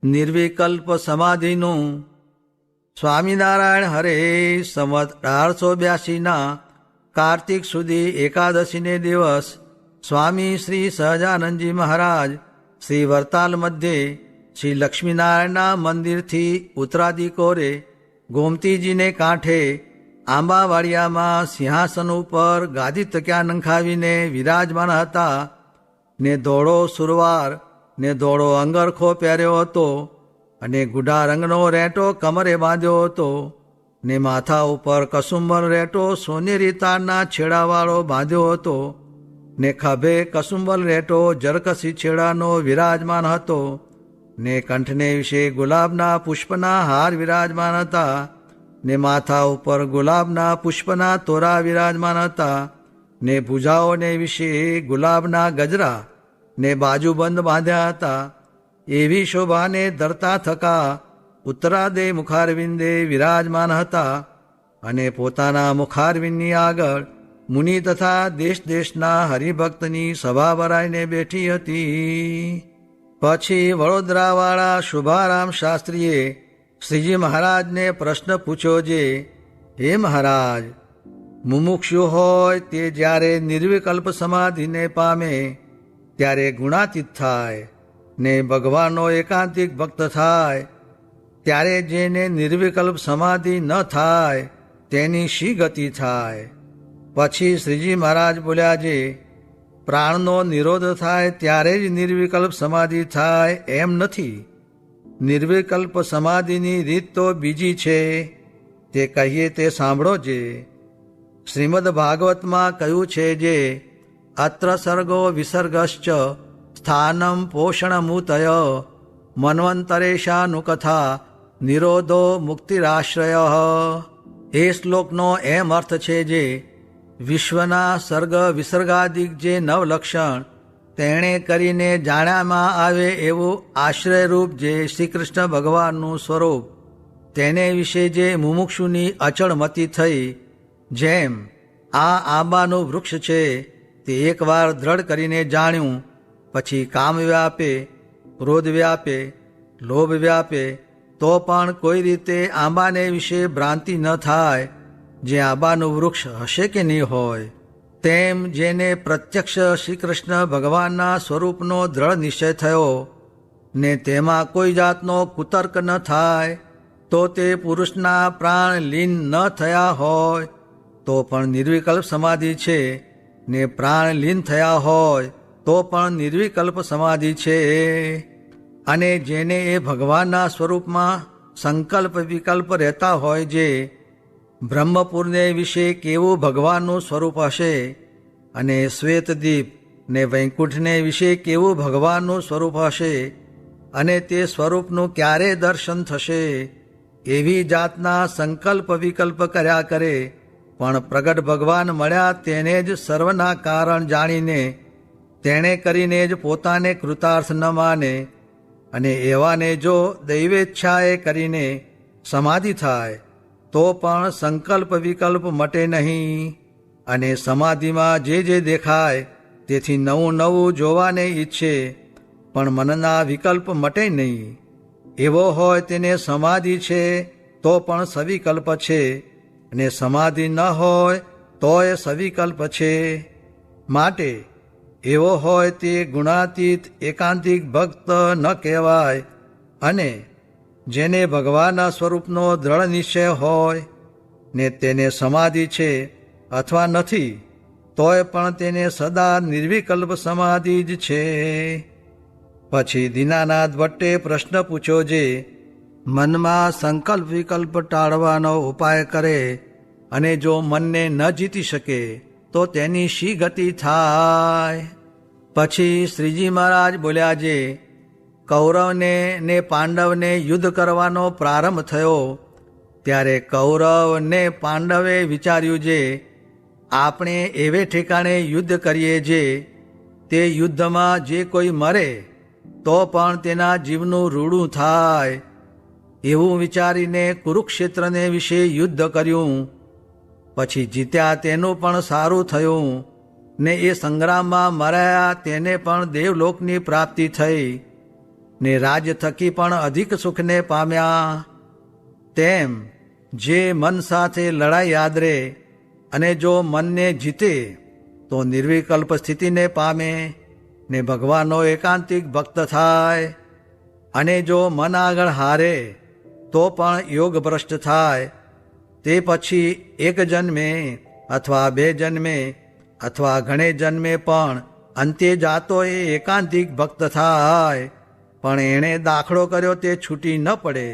નિર્વિકલ્પ સમાધિનું સ્વામિનારાયણ હરે સંવત 1882ના કાર્તિક સુધી એકાદશીને દિવસ સ્વામી શ્રી સહજાનંદજી મહારાજ શ્રી વરતાલ મધ્યે શ્રી લક્ષ્મીનારાયણના મંદિરથી ઉત્તરાદિકોરે ગોમતીજીને કાંઠે આંબાવાડિયામાં સિંહાસન ઉપર ગાદી તક્યા નંખાવીને વિરાજમાન હતા ને ધોળો સુરવાર ને ધોળો અંગરખો પહેર્યો હતો અને ગુડા રંગનો રેટો કમરે બાંધ્યો હતો ને માથા ઉપર કસુંબર રેટો સોનેરી તારના છેડાવાળો બાંધ્યો હતો ને ખભે કસુંબલ રેટો જરકસી છેડાનો વિરાજમાન હતો ને કંઠને વિશે ગુલાબના પુષ્પના હાર વિરાજમાન હતા ને માથા ઉપર ગુલાબના પુષ્પના તોરા વિરાજમાન હતા ને ભુજાઓને વિશે ગુલાબના ગજરા ને બાજુબંધ બાંધ્યા હતા. એવી શોભાને ધરતા થકા ઉત્તરાદે મુખારવિંદે વિરાજમાન હતા અને પોતાના મુખારવિંદની આગળ મુનિ તથા દેશ દેશના હરિભક્તની સભા ભરાઈને બેઠી હતી. પછી વડોદરાવાળા શુભારામ શાસ્ત્રીએ શ્રીજી મહારાજને પ્રશ્ન પૂછ્યો જે, હે મહારાજ, મુમુક્ષુ હોય તે જ્યારે નિર્વિકલ્પ સમાધિને પામે ત્યારે ગુણાતીત થાય ને ભગવાનનો એકાંતિક ભક્ત થાય ત્યારે જેને નિર્વિકલ્પ સમાધિ ન થાય તેની શી ગતિ થાય? પછી શ્રીજી મહારાજ બોલ્યા જે, પ્રાણનો નિરોધ થાય ત્યારે જ નિર્વિકલ્પ સમાધિ થાય એમ નથી. નિર્વિકલ્પ સમાધિની રીત તો બીજી છે, તે કહીએ તે સાંભળો જે. શ્રીમદ ભાગવતમાં કહ્યું છે જે, અત્ર સર્ગો વિસર્ગશ્ચ સ્થાનમ પોષણમૂતય મન્વંતરેશાનુકથા નિરોધો મુક્તિરાશ્રય. એ શ્લોકનો એમ અર્થ છે જે, વિશ્વના સર્ગ વિસર્ગાદિક જે નવલક્ષણ તેણે કરીને જાણ્યામાં આવે એવું આશ્રયરૂપ જે શ્રી કૃષ્ણ ભગવાનનું સ્વરૂપ તેને વિશે જે મુમુક્ષુની અચળમતી થઈ, જેમ આ આંબાનું વૃક્ષ છે તે એકવાર દ્રઢ કરીને જાણ્યું પછી કામ વ્યાપે, ક્રોધ વ્યાપે, લોભ વ્યાપે તો પણ કોઈ રીતે આંબાને વિશે ભ્રાંતિ ન થાય જે આંબાનું વૃક્ષ હશે કે નહીં હોય. તેમ જેને પ્રત્યક્ષ શ્રી કૃષ્ણ ભગવાનના સ્વરૂપનો દ્રઢ નિશ્ચય થયો ને તેમાં કોઈ જાતનો કુતર્ક ન થાય તો તે પુરુષના પ્રાણ લીન ન થયા હોય તો પણ નિર્વિકલ્પ સમાધિ છે ને પ્રાણ લીન થયા હોય તો પણ નિર્વિકલ્પ સમાધિ છે. અને જેને એ ભગવાનના સ્વરૂપમાં સંકલ્પ વિકલ્પ રહેતા હોય જે બ્રહ્મપુરને વિશે કેવું ભગવાનનું સ્વરૂપ હશે અને શ્વેતદીપ ને વૈકુંઠને વિશે કેવું ભગવાનનું સ્વરૂપ હશે અને તે સ્વરૂપનું ક્યારે દર્શન થશે એવી જાતના સંકલ્પ વિકલ્પ કર્યા કરે પણ પ્રગટ ભગવાન મળ્યા તેને જ સર્વના કારણ જાણીને તેણે કરીને જ પોતાને કૃતાર્થ ન માને અને એવાને જો દૈવેચ્છાએ કરીને સમાધિ થાય તો પણ સંકલ્પ વિકલ્પ મટે નહીં અને સમાધિમાં જે દેખાય તેથી નવું નવું જોવાને ઈચ્છે પણ મનના વિકલ્પ મટે નહીં. એવો હોય તેને સમાધિ છે તો પણ સવિકલ્પ છે અને સમાધિ ન હોય તોય સવિકલ્પ છે. માટે એવો હોય તે ગુણાતીત એકાંતિક ભક્ત ન કહેવાય અને જેને ભગવાનના સ્વરૂપનો દ્રઢ નિશ્ચય હોય ને તેને સમાધિ છે અથવા નથી તોય પણ તેને સદા નિર્વિકલ્પ સમાધિ જ છે. પછી દીનાનાથ ભટ્ટે પ્રશ્ન પૂછ્યો જે, મનમાં સંકલ્પ વિકલ્પ ટાળવાનો ઉપાય કરે અને જો મનને ન જીતી શકે તો તેની શી ગતિ થાય? પછી શ્રીજી મહારાજ બોલ્યા જે, કૌરવને ને પાંડવને યુદ્ધ કરવાનો પ્રારંભ થયો ત્યારે કૌરવ ને પાંડવે વિચાર્યું જે આપણે એવે ઠેકાણે યુદ્ધ કરીએ જે તે યુદ્ધમાં જે કોઈ મરે તો પણ તેના જીવનું રૂડું થાય. એવું વિચારીને કુરુક્ષેત્રને વિશે યુદ્ધ કર્યું. પછી જીત્યા તેનું પણ સારું થયું ને એ સંગ્રામમાં મરાયા તેને પણ દેવલોકની પ્રાપ્તિ થઈ. ને રાજ થકી પણ અધિક સુખને પામ્યા. તેમ જે મન સાથે લડાઈ આદરે અને જો મનને જીતે તો નિર્વિકલ્પ સ્થિતિને પામે ને ભગવાનનો એકાંતિક ભક્ત થાય. અને જો મન આગળ હારે તો પણ યોગ ભ્રષ્ટ થાય. તે પછી એક જન્મે અથવા બે જન્મે અથવા ઘણે જન્મે પણ અંતે જાતો એ એકાંતિક ભક્ત થાય. પણ એણે દાખલો કર્યો તે છૂટી ન પડે.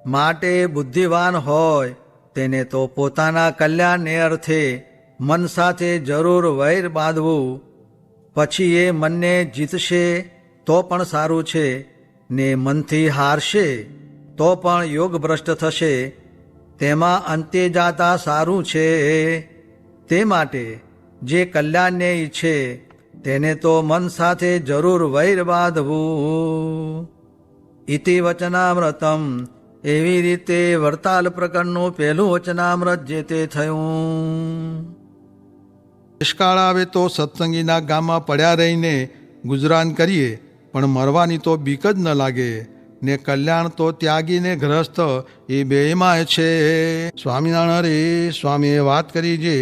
માટે બુદ્ધિવાન હોય તેને તો પોતાના કલ્યાણને અર્થે મન સાથે જરૂર વૈર બાંધવું. પછી એ મનને જીતશે તો પણ સારું છે, ને મનથી હારશે તો પણ યોગ ભ્રષ્ટ થશે. તેમાં અંતે જાતા સારું છે. તે માટે જે કલ્યાણને ઈચ્છે તેને તો મન સાથે જરૂર વૈર બાંધવું. ઇતિ વચનામૃતમ. એવી રીતે વરતાલ પ્રકરણનું પહેલું વચનામૃત જે તે થયું. દેશકાળ આવે તો સત્સંગીના ગામમાં પડ્યા રહીને ગુજરાન કરીએ, પણ મરવાની તો બીક જ ન લાગે. ને કલ્યાણ તો ત્યાગીને ગ્રસ્ત એ બેયમાં છે. સ્વામિનારાયણ રે સ્વામીએ વાત કરી જે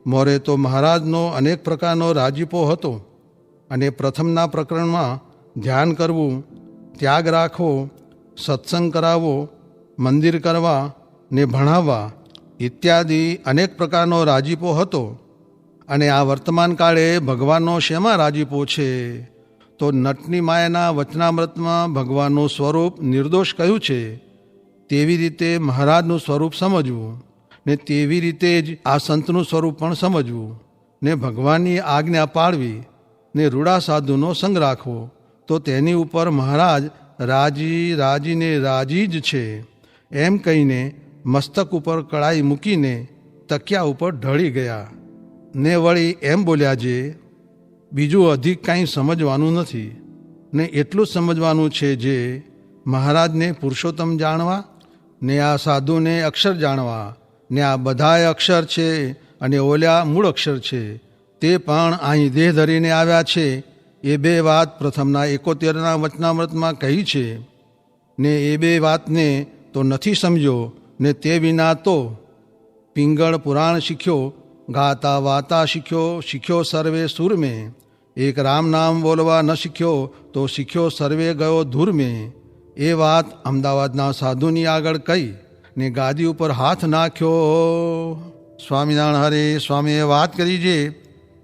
મોરે તો મહારાજનો અનેક પ્રકારનો રાજીપો હતો. અને પ્રથમના પ્રકરણમાં ધ્યાન કરવું, ત્યાગ રાખવો, સત્સંગ કરાવવો, મંદિર કરવા ને ભણાવવા ઇત્યાદિ અનેક પ્રકારનો રાજીપો હતો. અને આ વર્તમાન કાળે ભગવાનનો શેમાં રાજીપો છે? તો નટની માયાના વચનામૃતમાં ભગવાનનું સ્વરૂપ નિર્દોષ કહ્યું છે. તેવી રીતે મહારાજનું સ્વરૂપ સમજવું, ને તેવી રીતે જ આ સંતનું સ્વરૂપ પણ સમજવું, ને ભગવાનની આજ્ઞા પાળવી, ને રૂડા સાધુનો સંગ રાખવો. તો તેની ઉપર મહારાજ રાજીને રાજી જ છે એમ કહીને મસ્તક ઉપર કળાઈ મૂકીને તકિયા ઉપર ઢળી ગયા. ને વળી એમ બોલ્યા જે બીજું અધિક કાંઈ સમજવાનું નથી, ને એટલું જ સમજવાનું છે જે મહારાજને પુરુષોત્તમ જાણવા, ને આ સાધુને અક્ષર જાણવા, ને આ બધાય અક્ષર છે અને ઓલ્યા મૂળ અક્ષર છે, તે પણ અહીં દેહ ધરીને આવ્યા છે. એ બે વાત પ્રથમના 71ના વચનામૃતમાં કહી છે. ને એ બે વાતને તો નથી સમજ્યો, ને તે વિના તો પિંગળ પુરાણ શીખ્યો, ગાતા વાતા શીખ્યો સર્વે સુર મેં. એક રામ નામ બોલવા ન શીખ્યો તો શીખ્યો સર્વે ગયો ધૂર મેં. એ વાત અમદાવાદના સાધુની આગળ કહી ને ગાદી ઉપર હાથ નાખ્યો. સ્વામિનારાયણ હરે સ્વામીએ વાત કરી જે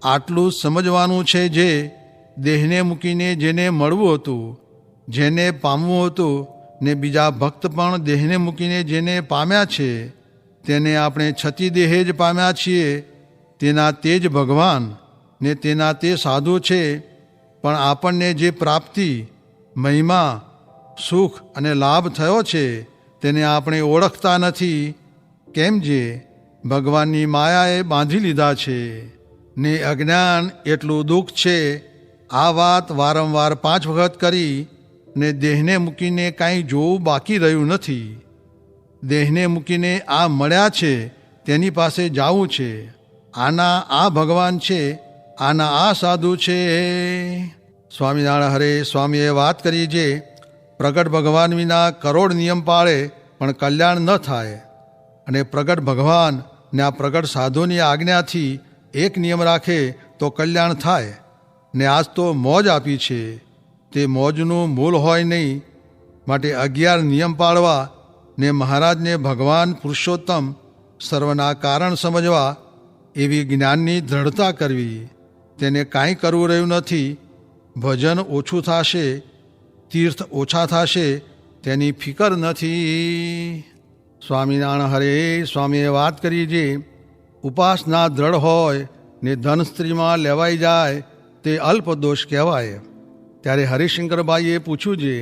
આટલું સમજવાનું છે જે દેહને મૂકીને જેને મળવું હતું, જેને પામવું હતું, ને બીજા ભક્ત પણ દેહને મૂકીને જેને પામ્યા છે, તેને આપણે છતી દેહે જ પામ્યા છીએ. તેના તે જ ભગવાન ને તેના તે સાધુ છે. પણ આપણને જે પ્રાપ્તિ, મહિમા, સુખ અને લાભ થયો છે તેને આપણે ઓળખતા નથી. કેમ જે ભગવાનની માયાએ બાંધી લીધા છે, ને અજ્ઞાન એટલું દુઃખ છે. આ વાત વારંવાર 5 વખત કરી, ને દેહને મૂકીને કાંઈ જોવું બાકી રહ્યું નથી. દેહને મૂકીને આ મળ્યા છે તેની પાસે જાવું છે. આના આ ભગવાન છે, આના આ સાધુ છે. સ્વામિનારાયણ હરે સ્વામીએ વાત કરી જે પ્રગટ ભગવાન વિના કરોડ નિયમ પાળે પણ કલ્યાણ ન થાય. અને પ્રગટ ભગવાન ને આ પ્રગટ સાધુની આજ્ઞાથી એક નિયમ રાખે તો કલ્યાણ થાય. ને આજ તો મોજ આપી છે, તે મોજનું મૂળ હોય નહીં. માટે 11 નિયમ પાળવા, ને મહારાજને ભગવાન પુરુષોત્તમ સર્વના કારણ સમજવા, એવી જ્ઞાનની દ્રઢતા કરવી. તેને કાંઈ કરવું રહ્યું નથી. ભજન ઓછું થશે, તીર્થ ઓછા થશે, તેની ફિકર નથી. સ્વામિનારાયણ હરે સ્વામીએ વાત કરી જે ઉપાસના દ્રઢ હોય ને ધન સ્ત્રીમાં લેવાઈ જાય તે અલ્પ દોષ કહેવાય. ત્યારે હરિશંકરભાઈએ પૂછ્યું જે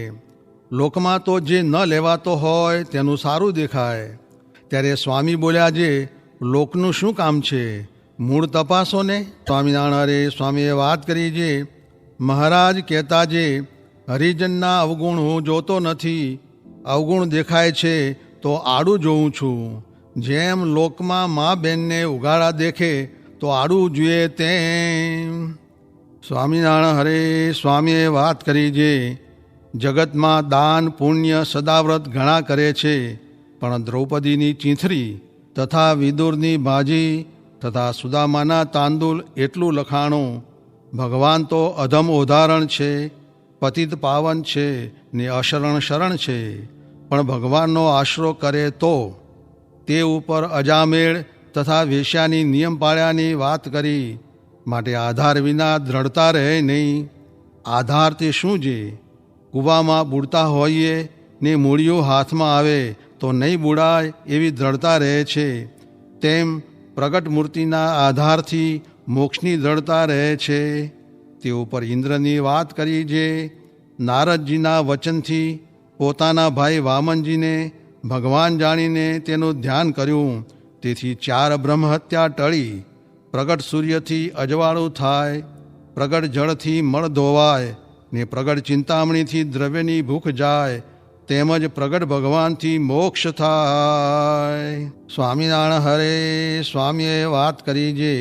લોકમાં તો જે ન લેવાતો હોય તેનું સારું દેખાય. ત્યારે સ્વામી બોલ્યા જે લોકનું શું કામ છે, મૂળ તપાસો ને. સ્વામિનારાયણ હરે સ્વામીએ વાત કરી જે મહારાજ કહેતા જે હરિજનના અવગુણ હું જોતો નથી, અવગુણ દેખાય છે તો આડું જોઉં છું. જેમ લોકમાં મા બહેનને ઉઘાડા દેખે તો આડું જોઈએ તેમ. સ્વામિનારાયણ હરે સ્વામીએ વાત કરી જે જગતમાં દાન પુણ્ય સદાવ્રત ઘણા કરે છે, પણ દ્રૌપદીની ચીંથરી તથા વિદુરની ભાજી તથા સુદામાના તાંદુલ એટલું લખાણું. ભગવાન તો અધમ ઉદાહરણ છે, પતિત પાવન છે ને અશરણ શરણ છે, પણ ભગવાનનો આશરો કરે તો તે ઉપર અજામેળ તથા વેશ્યાની નિયમ પાળ્યાની વાત કરી. માટે આધાર વિના દ્રઢતા રહે નહીં. આધાર તે શું છે? કૂવામાં બુડતા હોઈએ ને મૂળિયું હાથમાં આવે તો નહીં બુડાય એવી દ્રઢતા રહે છે, તેમ પ્રગટ મૂર્તિના આધારથી મોક્ષની દ્રઢતા રહે છે. તે ઉપર ઇન્દ્રની વાત કરી જે નારદજીના વચનથી પોતાના ભાઈ વામનજીને ભગવાન જાણીને તેનું ધ્યાન કર્યું. તેથી 4 બ્રહ્મહત્યા ટળી. પ્રગટ સૂર્યથી અજવાળું થાય, પ્રગટ જળથી મળ ધોવાય ને પ્રગટ ચિંતામણીથી દ્રવ્યની ભૂખ જાય, તેમજ પ્રગટ ભગવાનથી મોક્ષ થાય. સ્વામિનારાયણ હરે સ્વામીએ વાત કરી જે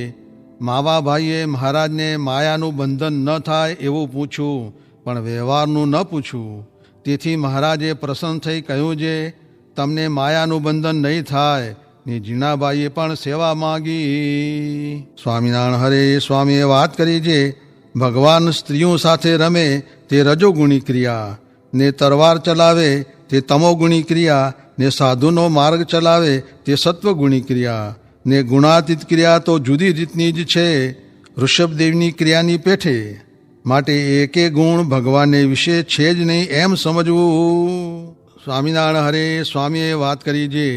માવા ભાઈએ મહારાજને માયાનું બંધન ન થાય એવું પૂછ્યું, પણ વ્યવહારનું ન પૂછ્યું. તેથી મહારાજે પ્રસન્ન થઈ કહ્યું જે તમને માયાનું બંધન નહીં થાય. ને જીણાબાઈએ પણ સેવા માગી. સ્વામિનારાયણ હરે સ્વામીએ વાત કરી જે ભગવાન સ્ત્રીઓ સાથે રમે તે રજોગુણી ક્રિયા, ને તરવાર ચલાવે તે તમોગુણી ક્રિયા, ને સાધુનો માર્ગ ચલાવે તે સત્વગુણી ક્રિયા, ને ગુણાતીત ક્રિયા તો જુદી રીતની જ છે ઋષભદેવની ક્રિયાની પેઠે. માટે એકે ગુણ ભગવાનને વિશે છે જ નહીં એમ સમજવું. સ્વામિનારાયણ હરે સ્વામીએ વાત કરી જે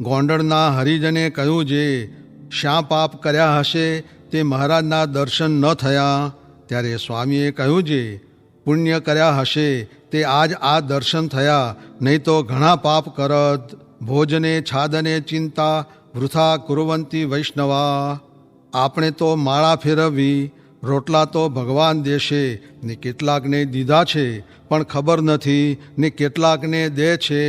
ગોંડલના હરિજને કહ્યું જે શા પાપ કર્યા હશે તે મહારાજના દર્શન ન થયા. ત્યારે સ્વામીએ કહ્યું જે પુણ્ય કર્યા હશે તે આજ આ દર્શન થયા, નહીં તો ઘણા પાપ કરત. ભોજને છાદને ચિંતા વૃથા કુરવંતી વૈષ્ણવા. આપણે તો માળા ફેરવવી, રોટલા તો ભગવાન દેશે ને કેટલાકને દીધા છે પણ ખબર નથી ને કેટલાકને દે છે.